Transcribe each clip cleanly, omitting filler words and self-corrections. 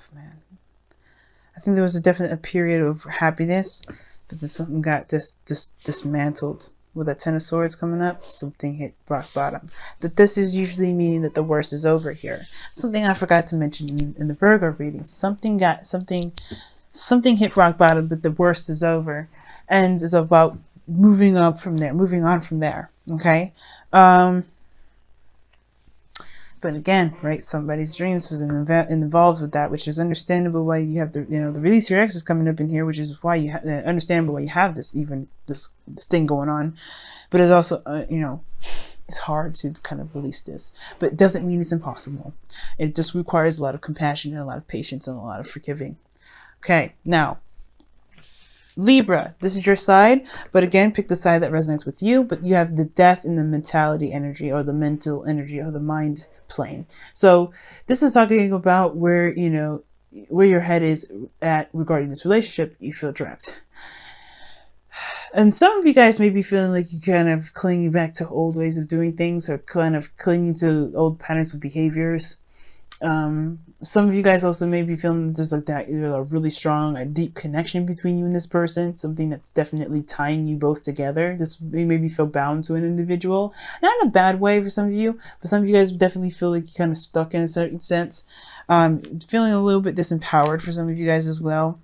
rough, man. I think there was a period of happiness, but then something got dismantled. With that Ten of Swords coming up, something hit rock bottom. But this is usually meaning that the worst is over here. Something I forgot to mention in the Virgo reading. Something hit rock bottom, but the worst is over. And it's about moving on from there. Okay? But again, right, somebody's dreams was involved with that, which is understandable why you have the release your ex is coming up in here, which is why you understandable why you have this thing going on. But it's also it's hard to kind of release this, but it doesn't mean it's impossible. It just requires a lot of compassion and a lot of patience and a lot of forgiving. Okay, now Libra, this is your side, but again, pick the side that resonates with you. But you have the death in the mentality energy, or the mental energy, or the mind plane. So this is talking about where your head is at regarding this relationship. You feel trapped, and some of you guys may be feeling like you kind of clinging back to old ways of doing things, or kind of clinging to old patterns of behaviors. Some of you guys also may be feeling there's like that, a really strong, a deep connection between you and this person, something that's definitely tying you both together. This may maybe feel bound to an individual, not in a bad way for some of you, but some of you guys definitely feel like you're kind of stuck in a certain sense, feeling a little bit disempowered for some of you guys as well.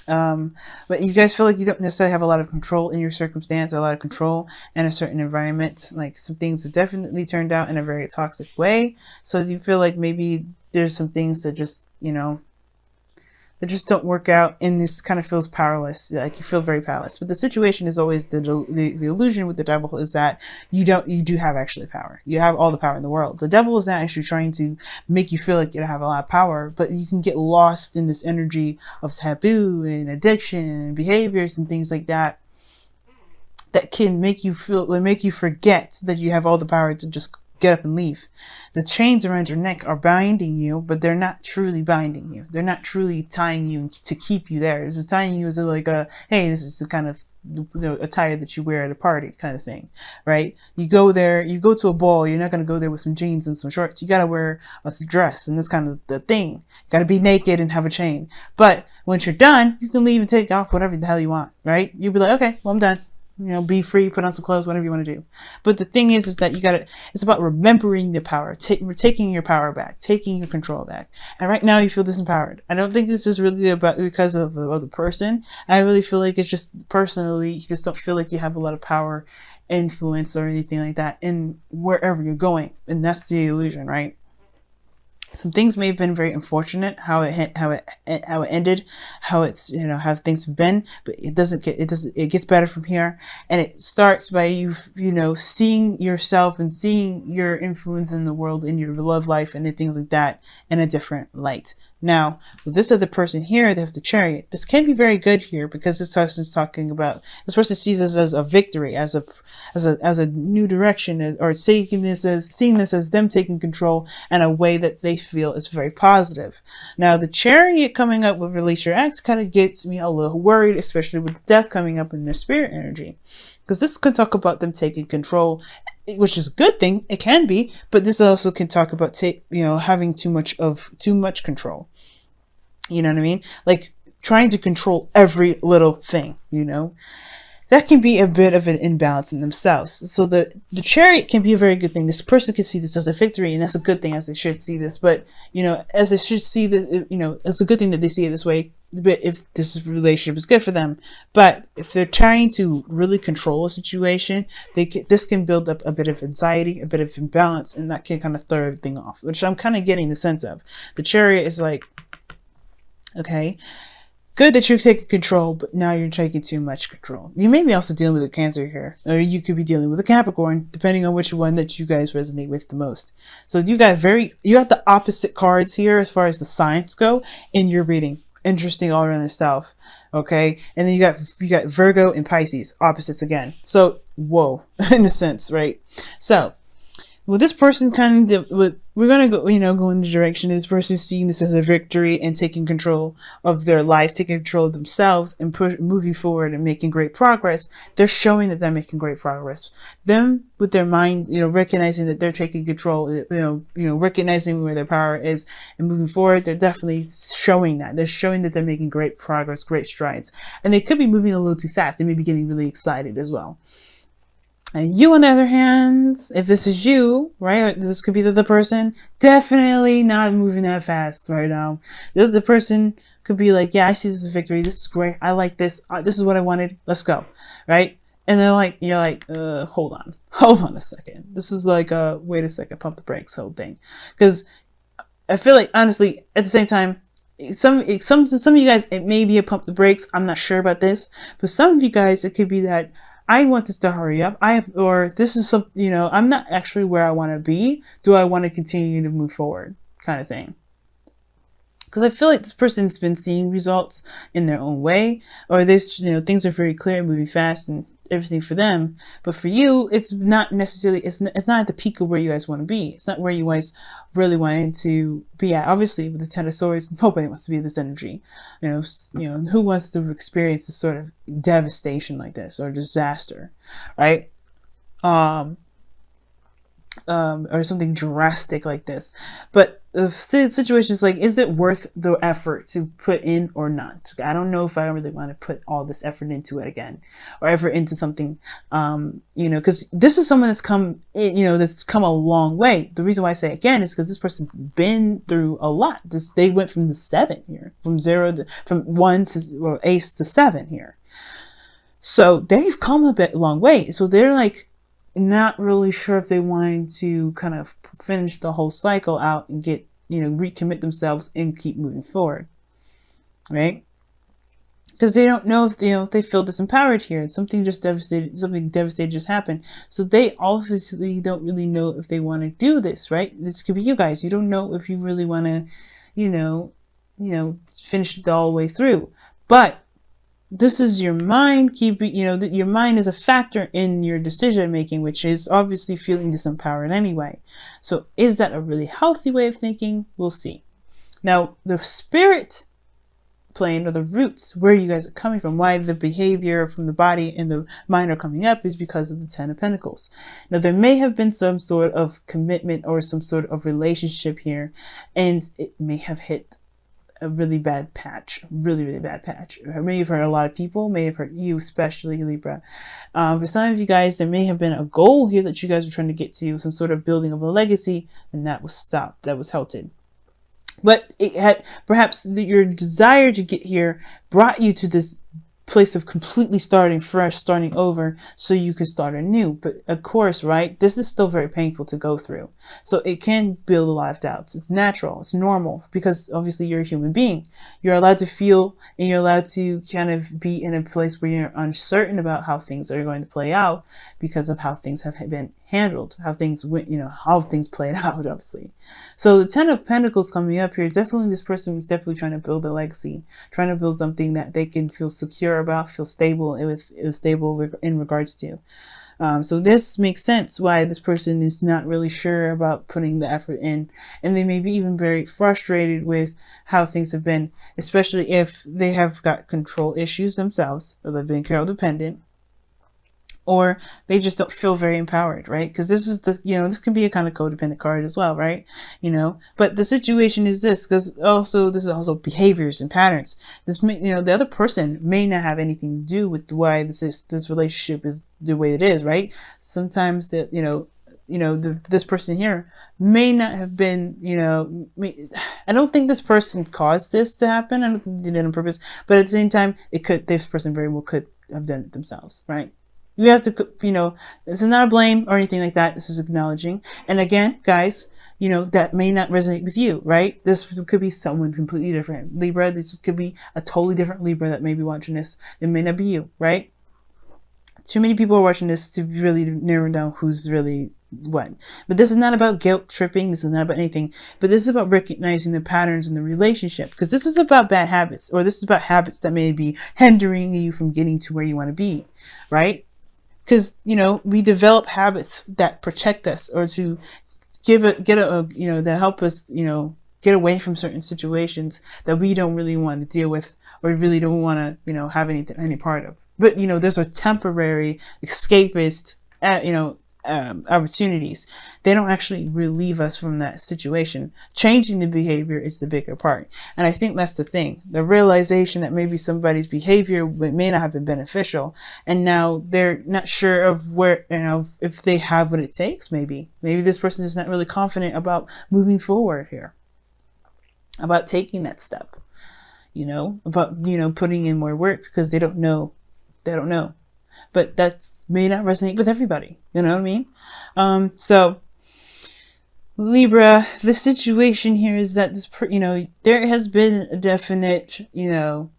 But you guys feel like you don't necessarily have a lot of control in your circumstance, or a lot of control in a certain environment. Like some things have definitely turned out in a very toxic way. So you feel like maybe there's some things that just, that just don't work out, and this kind of feels powerless. Like you feel very powerless. But the situation is always the illusion with the devil is that you do have actually power. You have all the power in the world. The devil is not actually trying to make you feel like you have a lot of power, but you can get lost in this energy of taboo and addiction and behaviors and things like that can make you forget that you have all the power to just get up and leave. The chains around your neck are binding you, but they're not truly binding you. They're not truly tying you to keep you there. This is tying you as hey, this is the kind of attire that you wear at a party kind of thing, right? You go there, you go to a ball, you're not going to go there with some jeans and some shorts. You got to wear a dress, and that's kind of the thing. You got to be naked and have a chain. But once you're done, you can leave and take off whatever the hell you want, right? You'll be like, okay, well, I'm done. Be free, put on some clothes, whatever you want to do. But the thing is that it's about remembering the power, taking your power back, taking your control back. And right now you feel disempowered. I don't think this is really because of the other person. I really feel like it's just personally, you just don't feel like you have a lot of power, influence, or anything like that in wherever you're going. And that's the illusion, right? Some things may have been very unfortunate, how it ended, how things have been, but it gets better from here. And it starts by you seeing yourself and seeing your influence in the world, in your love life and things like that in a different light. Now, with this other person here, they have the Chariot. This can be very good here, because this person is talking about, this person sees this as a victory, as a new direction, or seeing this as them taking control in a way that they feel is very positive. Now, the Chariot coming up with release your ex kind of gets me a little worried, especially with death coming up in their spirit energy, because this can talk about them taking control, which is a good thing. It can be, but this also can talk about having too much control. You know what I mean? Like trying to control every little thing, that can be a bit of an imbalance in themselves. So the Chariot can be a very good thing. This person can see this as a victory, and that's a good thing, as they should see this. But, as they should see this, it's a good thing that they see it this way, but if this relationship is good for them. But if they're trying to really control a situation, this can build up a bit of anxiety, a bit of imbalance, and that can kind of throw everything off, which I'm kind of getting the sense of. The Chariot is like, okay, good that you're taking control, but now you're taking too much control. You may be also dealing with a Cancer here, or you could be dealing with a Capricorn, depending on which one that you guys resonate with the most. So you got the opposite cards here as far as the signs go in your reading. Interesting all around itself. Okay, and then you got Virgo and Pisces, opposites again. So whoa, in a sense, right? So well, this person kind of, we're going to go, go in the direction of this person seeing this as a victory and taking control of their life, taking control of themselves and moving forward and making great progress. They're showing that they're making great progress. Them with their mind, recognizing that they're taking control, recognizing where their power is and moving forward. They're definitely showing that. They're showing that they're making great progress, great strides. And they could be moving a little too fast. They may be getting really excited as well. And you, on the other hand, if this is you, right, this could be the person, definitely not moving that fast right now. The person could be like, yeah, I see this as a victory. This is great. I like this. This is what I wanted. Let's go. Right? And then you're like, hold on a second. This is like, wait a second, pump the brakes, whole thing. Because I feel like, honestly, at the same time, some of you guys, it may be a pump the brakes. I'm not sure about this. But some of you guys, it could be that I want this to hurry up. Or this is some, I'm not actually where I want to be. Do I want to continue to move forward? Kind of thing. Because I feel like this person's been seeing results in their own way, or this, things are very clear, moving fast and everything for them. But for you, it's not necessarily, it's not at the peak of where you guys want to be. It's not where you guys really wanted to be at. Obviously, with the Ten of Swords, nobody wants to be in this energy. Who wants to experience this sort of devastation like this or disaster, right? Or something drastic like this. But the situation is like, is it worth the effort to put in or not? I don't know if I really want to put all this effort into it again, or effort into something, because this is someone that's come, that's come a long way. The reason why I say again is because this person's been through a lot. They went from the 7 here, from 1 to ace to 7 here. So they've come a long way. So they're like, not really sure if they wanted to kind of finish the whole cycle out and get, recommit themselves and keep moving forward, right? Because they don't know if they feel disempowered here. Something devastating just happened. So they obviously don't really know if they want to do this, right? This could be you guys. You don't know if you really want to, finish it all the way through. But this is your mind your mind is a factor in your decision making, which is obviously feeling disempowered anyway. So is that a really healthy way of thinking? We'll see. Now, the spirit plane, or the roots where you guys are coming from, why the behavior from the body and the mind are coming up, is because of the 10 of Pentacles. Now, there may have been some sort of commitment or some sort of relationship here, and it may have hit a really bad patch, really bad patch. It may have hurt a lot of people, may have hurt you, especially Libra. For some of you guys, there may have been a goal here that you guys were trying to get to, some sort of building of a legacy, and that was stopped, that was halted. But it had, perhaps your desire to get here brought you to this place of completely starting fresh, starting over, so you can start anew. But of course, right, this is still very painful to go through. So it can build a lot of doubts. It's natural, it's normal, because obviously you're a human being. You're allowed to feel, and you're allowed to kind of be in a place where you're uncertain about how things are going to play out because of how things have been handled, how things went, how things played out, obviously. So the 10 of Pentacles coming up here, definitely this person is definitely trying to build a legacy, trying to build something that they can feel secure about, feel stable in regards to. So this makes sense why this person is not really sure about putting the effort in, and they may be even very frustrated with how things have been, especially if they have got control issues themselves, or they've been codependent, or they just don't feel very empowered, right? Because this is this can be a kind of codependent card as well, right? But the situation is this, because this is also behaviors and patterns. This may, the other person may not have anything to do with why this relationship is the way it is, right? Sometimes that this person here may not have been, I don't think this person caused this to happen. I don't think they did it on purpose, but at the same time, this person very well could have done it themselves, right? You have to, this is not a blame or anything like that. This is acknowledging. And again, guys, that may not resonate with you, right? This could be someone completely different. Libra, this could be a totally different Libra that may be watching this. It may not be you, right? Too many people are watching this to really narrow down who's really what. But this is not about guilt tripping. This is not about anything. But this is about recognizing the patterns in the relationship. Because this is about bad habits, or this is about habits that may be hindering you from getting to where you want to be, right? because, you know, we develop habits that protect us, or to you know, that help us, you know, get away from certain situations that we don't really want to deal with, or really don't want to, you know, have any part of. But, you know, there's a temporary escapist, you know, opportunities. They don't actually relieve us from that situation. Changing the behavior is the bigger part. And I think that's the thing. The realization that maybe somebody's behavior may not have been beneficial, and now they're not sure of where, you know, if they have what it takes. Maybe this person is not really confident about moving forward here, about taking that step, you know, about, you know, putting in more work, because they don't know. But that may not resonate with everybody. You know what I mean? So Libra, the situation here is that you know, there has been a definite, you know,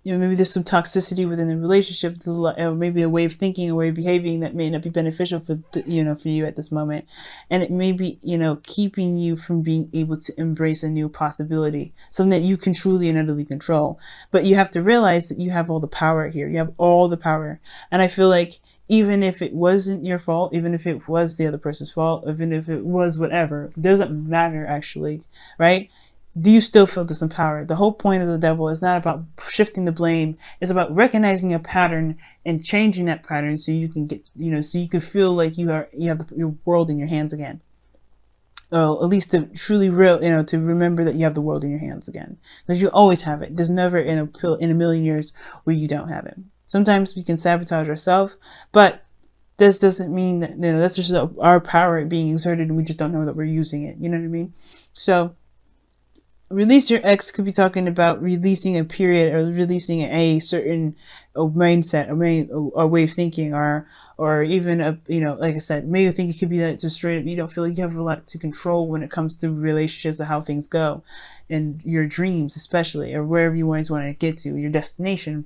maybe there's some toxicity within the relationship, or maybe a way of thinking, a way of behaving that may not be beneficial for you know, for you at this moment, and it may be, you know, keeping you from being able to embrace a new possibility, something that you can truly and utterly control. But you have to realize that you have all the power here. You have all the power, and I feel like even if it wasn't your fault, even if it was the other person's fault, even if it was whatever, it doesn't matter actually, right? Do you still feel disempowered? The whole point of the devil is not about shifting the blame. It's about recognizing a pattern and changing that pattern, so you can get, you know, so you can feel like you have your world in your hands again. Or at least to truly you know, to remember that you have the world in your hands again, because you always have it. There's never in a million years where you don't have it. Sometimes we can sabotage ourselves, but this doesn't mean that, you know, that's just our power being exerted, and we just don't know that we're using it. You know what I mean? So release your ex could be talking about releasing a period, or releasing a certain mindset, a way of thinking, or even a, you know, like I said, maybe you think it could be that just straight up you don't feel like you have a lot to control when it comes to relationships, or how things go, and your dreams especially, or wherever you always want to get to, your destination,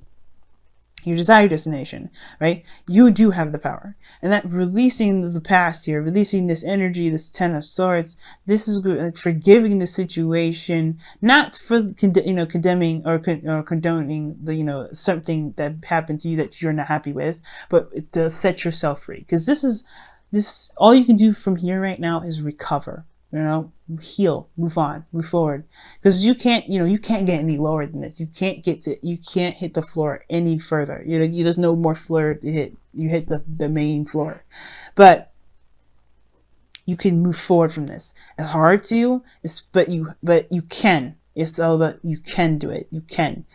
your desired destination, right? You do have the power. And that releasing the past here, releasing this energy, this 10 of Swords, this is good, like forgiving the situation, not for, you know, condemning or condoning the, you know, something that happened to you that you're not happy with, but to set yourself free. Because this all you can do from here right now is recover. You know, heal, move on, move forward, because you can't, you know, you can't get any lower than this. You can't hit the floor any further. You know, there's no more floor to hit. You hit the main floor, but you can move forward from this. It's hard to, but you can. It's all about, you can do it. You can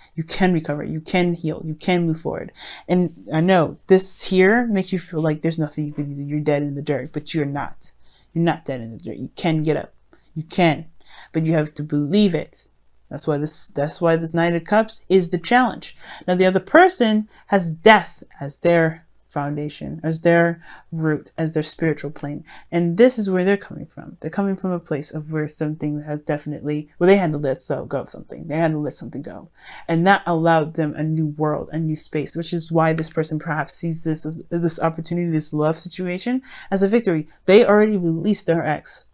recover. You can heal. You can move forward. And I know this here makes you feel like there's nothing you can do. You're dead in the dirt, but you're not. You're not dead in the dirt. You can get up. You can, but you have to believe it. That's why this Knight of Cups is the challenge. Now the other person has death as their foundation, as their root, as their spiritual plane, and this is where they're coming from. They're coming from a place of where something has definitely, well, they had to let go of something. They had to let something go, and that allowed them a new world, a new space, which is why this person perhaps sees this as this opportunity, this love situation, as a victory. They already released their ex.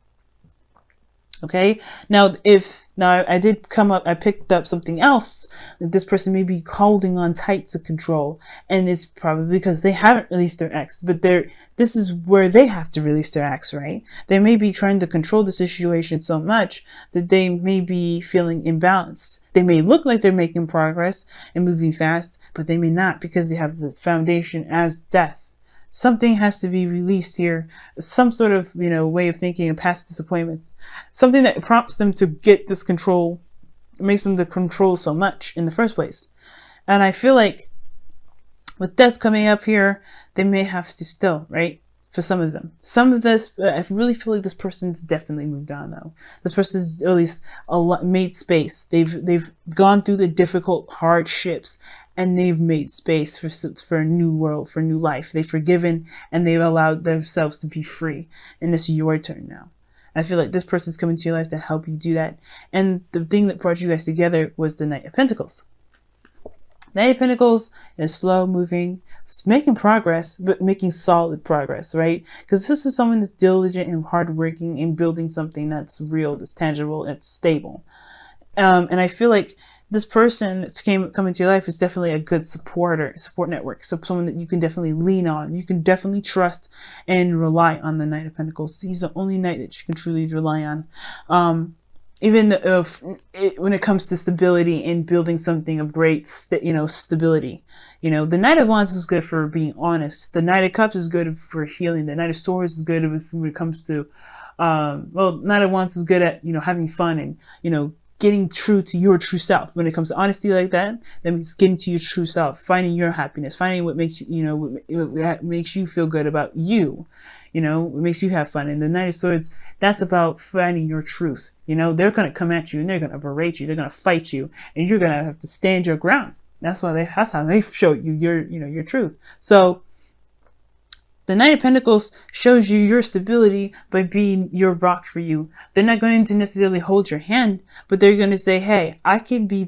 Okay, now I picked up something else that this person may be holding on tight to control, and it's probably because they haven't released their ex, but this is where they have to release their ex, right? They may be trying to control the situation so much that they may be feeling imbalanced. They may look like they're making progress and moving fast, but they may not, because they have this foundation as death. Something has to be released here, some sort of, you know, way of thinking, and past disappointments, something that prompts them to get this control, makes them to control so much in the first place. And I feel like with death coming up here, they may have to still, right? For some of them, I really feel like this person's definitely moved on though. This person's at least made space. They've gone through the difficult hardships, and they've made space for a new world, for a new life. They've forgiven, and they've allowed themselves to be free. And it's your turn now. I feel like this person's coming to your life to help you do that. And the thing that brought you guys together was the Knight of Pentacles. Knight of Pentacles is slow moving, it's making progress, but making solid progress, right? Because this is someone that's diligent and hardworking in building something that's real, that's tangible, that's stable. And I feel like this person that's coming to your life is definitely a good support network. So someone that you can definitely lean on. You can definitely trust and rely on the Knight of Pentacles. He's the only knight that you can truly rely on. Even when it comes to stability and building something of great, stability. The Knight of Wands is good for being honest. The Knight of Cups is good for healing. The Knight of Swords is good when it comes to, Knight of Wands is good at, having fun and, getting true to your true self. When it comes to honesty like that means getting to your true self, finding your happiness, finding what makes you, what makes you feel good about you. What makes you have fun. And the Knight of Swords, that's about finding your truth. They're going to come at you and they're going to berate you. They're going to fight you and you're going to have to stand your ground. That's how they show you your truth. So the Knight of Pentacles shows you your stability by being your rock for you. They're not going to necessarily hold your hand, but they're going to say, hey, I can be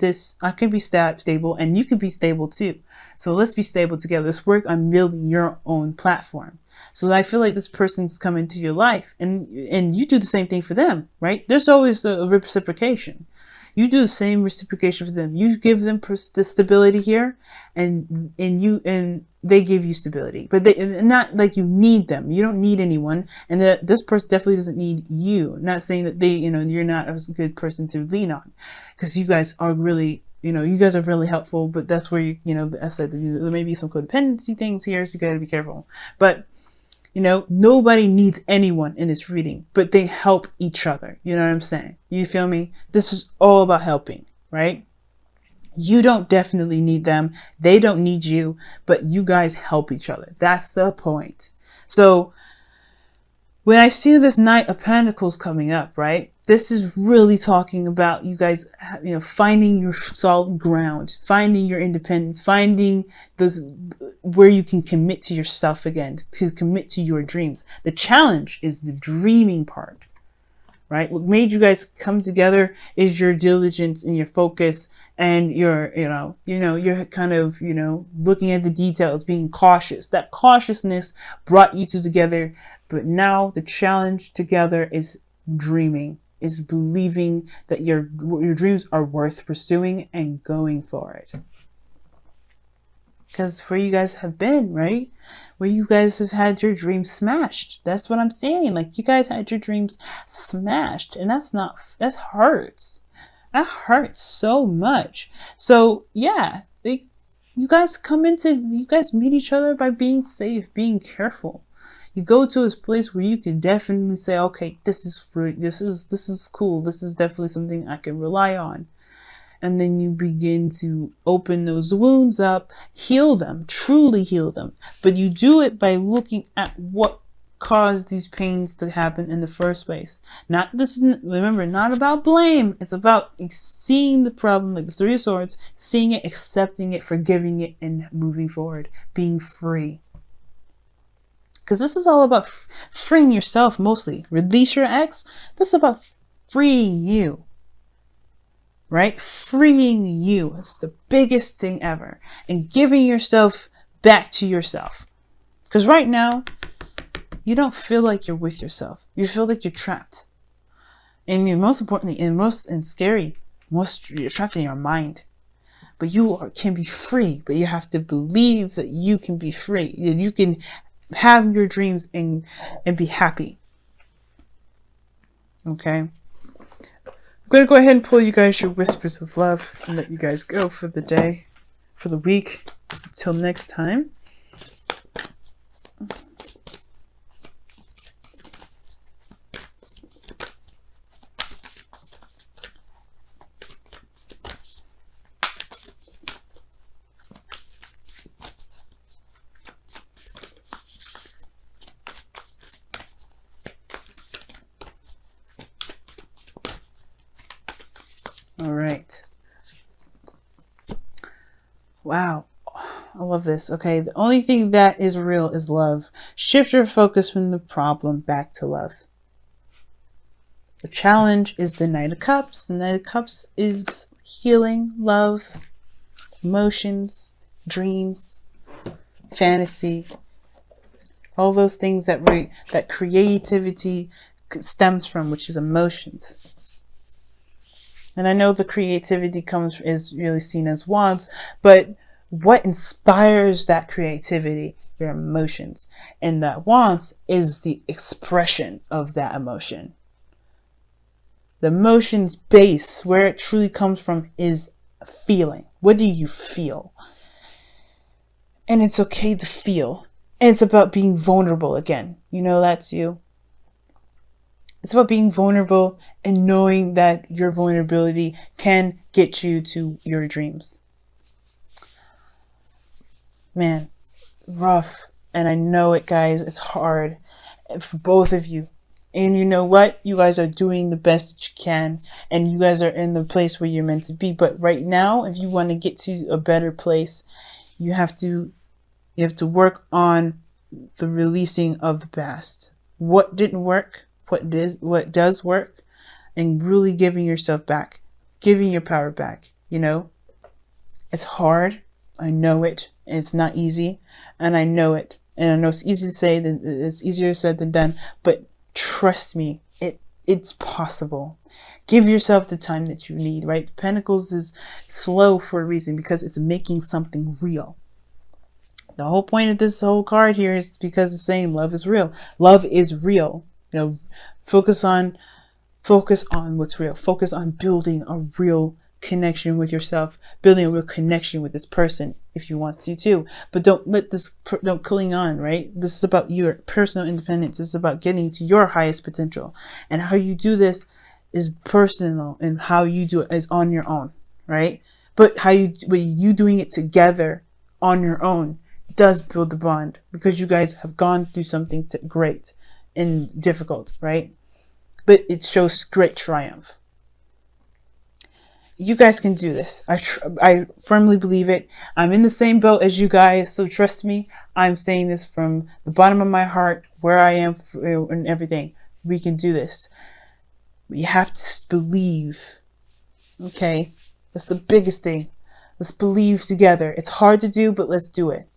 stable and you can be stable too. So let's be stable together. Let's work on building your own platform. So I feel like this person's come into your life and you do the same thing for them, right? There's always a reciprocation. You do the same reciprocation for them. You give them the stability here and they give you stability, but not like you need them. You don't need anyone. And that this person definitely doesn't need you. Not saying that you're not a good person to lean on, because you guys are really, you guys are really helpful, but that's where I said there may be some codependency things here. So you gotta be careful, but nobody needs anyone in this reading, but they help each other. You know what I'm saying? You feel me? This is all about helping, right? You don't definitely need them. They don't need you, but you guys help each other. That's the point. So when I see this Knight of Pentacles coming up, right? This is really talking about you guys, finding your solid ground, finding your independence, finding where you can commit to yourself again, to commit to your dreams. The challenge is the dreaming part, right? What made you guys come together is your diligence and your focus and your, you're kind of, looking at the details, being cautious. That cautiousness brought you two together. But now the challenge together is dreaming, is believing that your dreams are worth pursuing and going for it. Because where you guys have been, right? Where you guys have had your dreams smashed. That's what I'm saying. Like, you guys had your dreams smashed. And that hurts. That hurts so much. So, yeah. You guys meet each other by being safe, being careful. You go to a place where you can definitely say, okay, this is cool. This is definitely something I can rely on. And then you begin to open those wounds up, heal them, truly heal them. But you do it by looking at what caused these pains to happen in the first place. Remember, not about blame. It's about seeing the problem, like the Three of Swords, seeing it, accepting it, forgiving it, and moving forward, being free. Because this is all about freeing yourself mostly. Release your ex. This is about freeing you. Right? Freeing you. It's the biggest thing ever. And giving yourself back to yourself. Because right now, you don't feel like you're with yourself. You feel like you're trapped. And most importantly, you're trapped in your mind. But you can be free. But you have to believe that you can be free. You can have your dreams and be happy. Okay? I'm going to go ahead and pull you guys your whispers of love and let you guys go for the day, for the week. Until next time. All right. Wow. I love this. Okay. The only thing that is real is love. Shift your focus from the problem back to love. The challenge is the Knight of Cups. The Knight of Cups is healing, love, emotions, dreams, fantasy, all those things that creativity stems from, which is emotions. And I know the creativity is really seen as wants, but what inspires that creativity? Your emotions. And that wants is the expression of that emotion. The emotion's base, where it truly comes from, is feeling. What do you feel? And it's okay to feel. And it's about being vulnerable again. You know, that's you. It's about being vulnerable and knowing that your vulnerability can get you to your dreams. Man, rough. And I know it, guys. It's hard for both of you. And you know what? You guys are doing the best that you can. And you guys are in the place where you're meant to be. But right now, if you want to get to a better place, you have to work on the releasing of the past. What didn't work? What does work? And really giving yourself back. Giving your power back. You know? It's hard. I know it. It's not easy. And I know it. And I know it's easy to say than it's easier said than done. But trust me, it's possible. Give yourself the time that you need, right? Pentacles is slow for a reason, because it's making something real. The whole point of this whole card here is because it's saying love is real. Love is real. You know, focus on what's real. Focus on building a real connection with yourself, building a real connection with this person if you want to too. But don't cling on, right? This is about your personal independence. This is about getting to your highest potential. And how you do this is personal, and how you do it is on your own, right? But you doing it together on your own does build the bond, because you guys have gone through something great and difficult, right? But it shows great triumph. You guys can do this. I firmly believe it. I'm in the same boat as you guys, so trust me. I'm saying this from the bottom of my heart, where I am and everything. We can do this. You have to believe. Okay? That's the biggest thing. Let's believe together. It's hard to do, but let's do it.